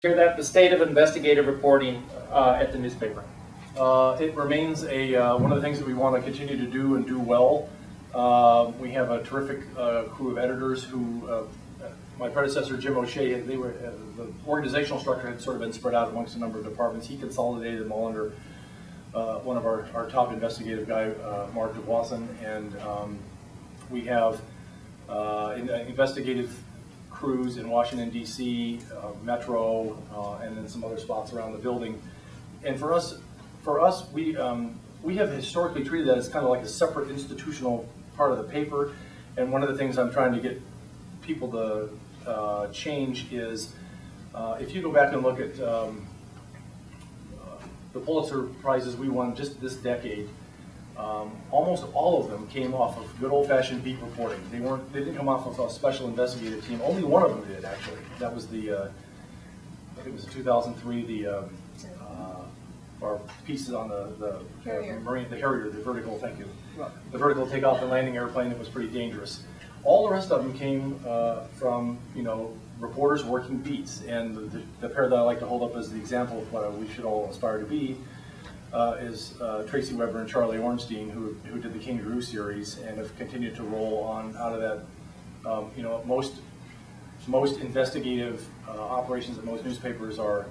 Hear that the state of investigative reporting at the newspaper. It remains one of the things that we want to continue to do and do well. We have a terrific crew of editors who, my predecessor Jim O'Shea, the organizational structure had sort of been spread out amongst a number of departments. He consolidated them all under one of our top investigative guy, Mark DeWasson, and we have investigative crews in Washington, D.C., Metro, and then some other spots around the building. And for us, we have historically treated that as kind of like a separate institutional part of the paper. And one of the things I'm trying to get people to change is, if you go back and look at the Pulitzer Prizes we won just this decade, almost all of them came off of good old-fashioned beat reporting. They didn't come off of a special investigative team. Only one of them did, actually. That was the, I think it was 2003, our pieces on the Harrier, the vertical, thank you. The vertical takeoff and landing airplane that was pretty dangerous. All the rest of them came from, reporters working beats. And the pair that I like to hold up as the example of what we should all aspire to be is Tracy Weber and Charlie Ornstein, who did the King Drew series and have continued to roll on out of that. Most investigative operations at most newspapers are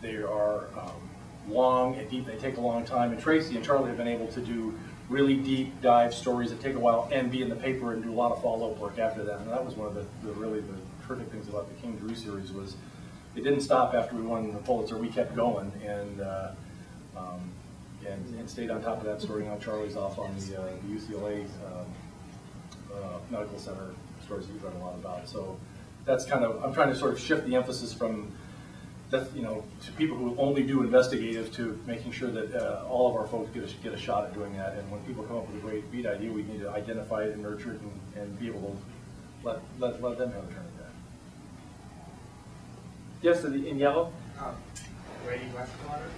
they are long and deep. They take a long time. And Tracy and Charlie have been able to do really deep dive stories that take a while and be in the paper and do a lot of follow-up work after that. And that was one of the terrific things about the King Drew series was it didn't stop after we won the Pulitzer. We kept going and stayed on top of that story. Now Charlie's off on the UCLA Medical Center stories that you've read a lot about. So that's kind of, I'm trying to sort of shift the emphasis from to people who only do investigative to making sure that all of our folks get a shot at doing that. And when people come up with a great beat idea, we need to identify it and nurture it and be able to let them have a turn at that. Yes, in yellow. Brady Westwater.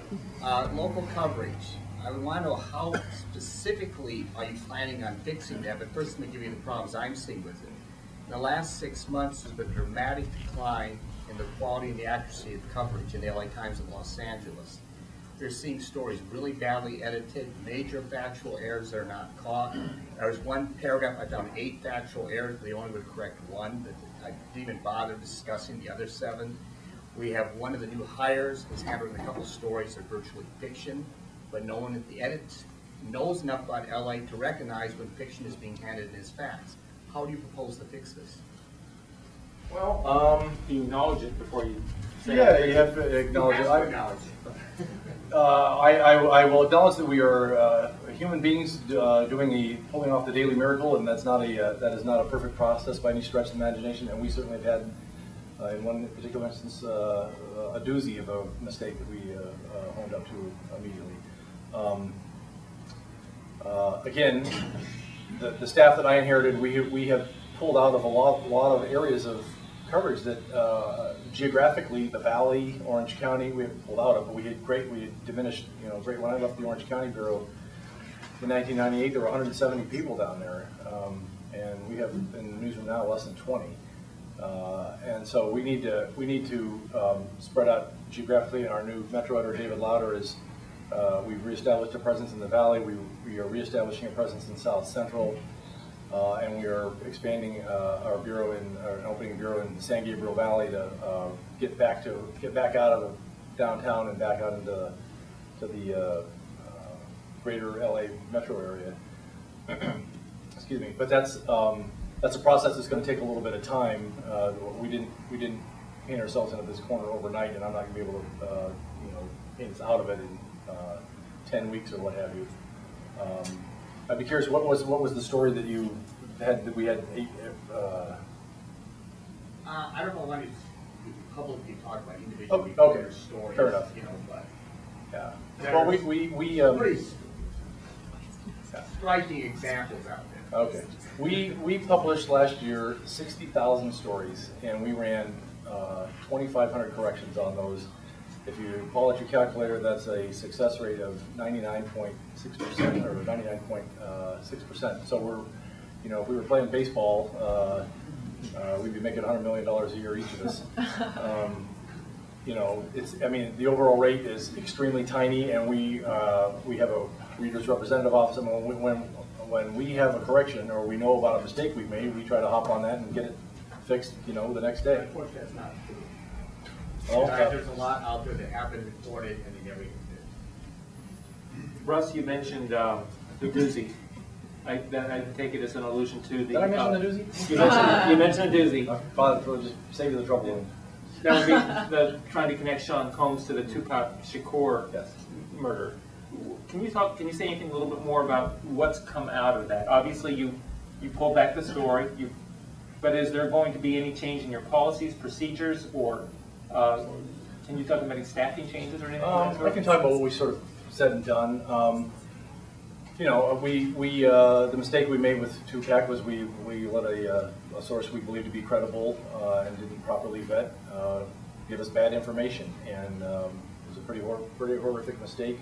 Local coverage. I would want to know how specifically are you planning on fixing that, but first let me give you the problems I'm seeing with it. In the last 6 months, there's been a dramatic decline in the quality and the accuracy of coverage in the LA Times in Los Angeles. They're seeing stories really badly edited, major factual errors that are not caught. There was one paragraph, I found 8 factual errors, but they only would correct 1, but I didn't even bother discussing the other 7. We have one of the new hires who's handling a couple of stories that are virtually fiction, but no one at the edit knows enough about LA to recognize when fiction is being handed in as facts. How do you propose to fix this? Well, you acknowledge it before you say Yeah, it. you have to acknowledge it. I I will acknowledge that we are human beings pulling off the daily miracle, and that is not a perfect process by any stretch of the imagination. And we certainly have had, in one particular instance, a doozy of a mistake that we owned up to immediately. Again, the staff that I inherited, we have pulled out of a lot of areas of coverage that geographically, the Valley, Orange County, we have pulled out of, but we had diminished, great. When I left the Orange County Bureau in 1998, there were 170 people down there, and we have in the newsroom now less than 20. And so we need to spread out geographically. And our new Metro editor, David Lauder, we've reestablished a presence in the Valley. We are reestablishing a presence in South Central. And we are expanding our bureau opening a bureau in the San Gabriel Valley to get back out of downtown and back out into the greater LA metro area. Excuse me, but that's a process that's going to take a little bit of time. We didn't paint ourselves into this corner overnight, and I'm not going to be able to paint us out of it in 10 weeks or what have you. I'd be curious, what was the story that you had, that we had 8? I don't know when you publicly talk about individual reporters' stories. Fair enough. But yeah. Well, we pretty striking examples out there. Okay. We published last year 60,000 stories, and we ran 2,500 corrections on those. If you call it your calculator, that's a success rate of 99.6% or 99.6%. So we're, if we were playing baseball, we'd be making $100 million a year, each of us. You know, I mean, the overall rate is extremely tiny, and we have a reader's representative office, and when we have a correction or we know about a mistake we've made, we try to hop on that and get it fixed, you know, the next day. Unfortunately, that's not true. Well, There's a lot out there that have been reported and they never even did. Russ, you mentioned the doozy. I take it as an allusion to the. Did I mention the doozy? You mentioned the doozy. Father, just save you the trouble. That would be trying to connect Sean Combs to the Tupac Shakur murder. Can you say anything a little bit more about what's come out of that? Obviously, you pulled back the story. But is there going to be any change in your policies, procedures, or can you talk about any staffing changes or anything? I can talk about what we sort of said and done. You know, the mistake we made with Tupac was we let a source we believed to be credible and didn't properly vet give us bad information, and it was a pretty horrific mistake.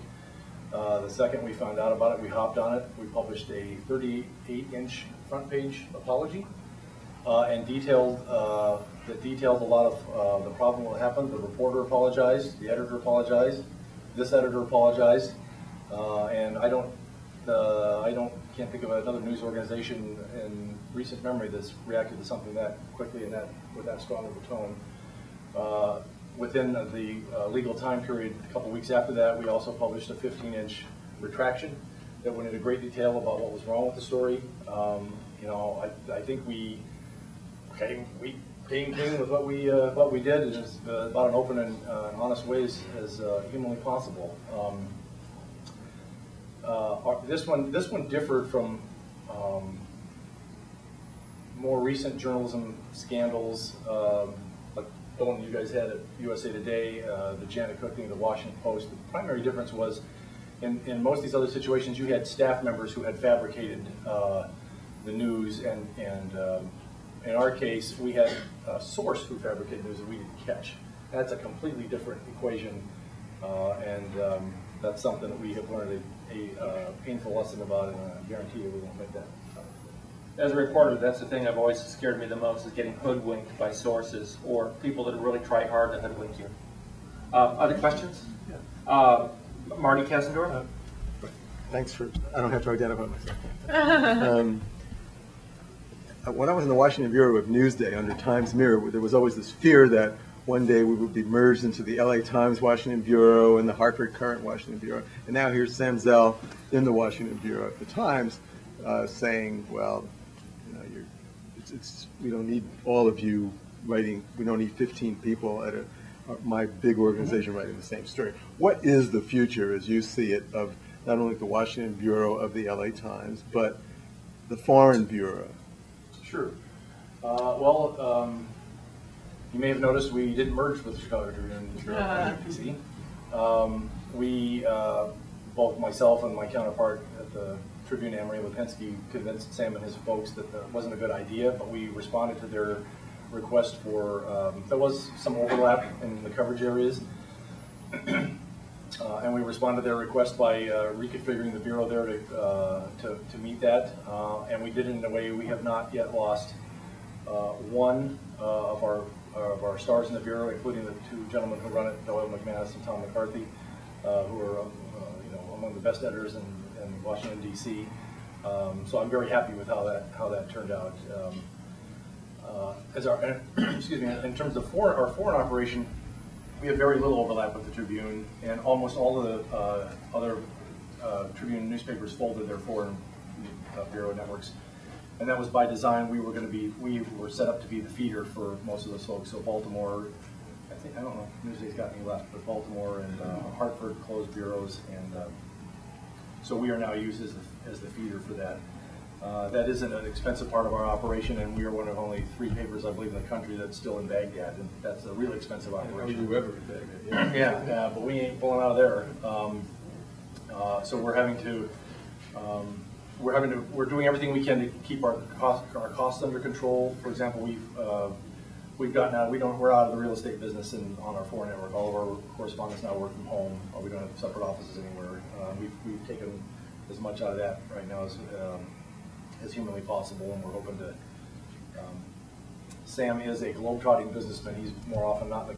The second we found out about it, we hopped on it. We published a 38-inch front page apology and detailed a lot of the problem that happened. The reporter apologized, the editor apologized, this editor apologized, and can't think of another news organization in recent memory that's reacted to something that quickly and with that strong of a tone. Within the legal time period, a couple weeks after that, we also published a 15-inch retraction that went into great detail about what was wrong with the story. You know, I think we came clean with what we did, and it's about an open and honest way as humanly possible. This one differed from more recent journalism scandals, like the one you guys had at USA Today, the Janet Cook thing, the Washington Post. The primary difference was in most of these other situations, you had staff members who had fabricated the news, and in our case, we had a source who fabricated news that we didn't catch. That's a completely different equation, and that's something that we have learned a painful lesson about, and I guarantee you we won't make that. As a reporter, that's the thing I've always scared me the most, is getting hoodwinked by sources or people that really try hard to hoodwink you. Other questions? Yeah. Marty Kessendorf? Thanks for, I don't have to identify myself. When I was in the Washington Bureau of Newsday under Times Mirror, there was always this fear that one day we would be merged into the LA Times Washington Bureau and the Hartford Courant Washington Bureau. And now here's Sam Zell in the Washington Bureau at the Times saying, well, you know, we don't need all of you writing, we don't need 15 people at my big organization writing the same story. What is the future, as you see it, of not only the Washington Bureau of the LA Times, but the Foreign Bureau? Sure. You may have noticed we didn't merge with Chicago Tribune and PC. We, both myself and my counterpart at the Tribune, Amory Lipinski, convinced Sam and his folks that that wasn't a good idea, but we responded to their request for, there was some overlap in the coverage areas, and we responded to their request by reconfiguring the Bureau there to meet that, and we did it in a way we have not yet lost one of our stars in the Bureau, including the two gentlemen who run it, Doyle McManus and Tom McCarthy, who are among the best editors in Washington, D.C. So I'm very happy with how that turned out. As our excuse me, in terms of our foreign operation, we have very little overlap with the Tribune, and almost all of the other Tribune newspapers folded their foreign bureau networks. And that was by design. We were set up to be the feeder for most of those folks. So Baltimore, I don't know if Newsday's got any left, but Baltimore and Hartford closed bureaus, and so we are now used as the feeder for that. That isn't an expensive part of our operation, and we are one of only 3 papers, I believe, in the country that's still in Baghdad, and that's a really expensive operation. How you ever in Baghdad? Yeah, but we ain't pulling out of there. So we're having to. We're doing everything we can to keep our costs under control. For example, we've gotten out. We're out of the real estate business on our foreign network. All of our correspondents now work from home. We don't have separate offices anywhere. We've taken as much out of that right now as humanly possible, and we're hoping to Sam is a globetrotting businessman. He's more often not in the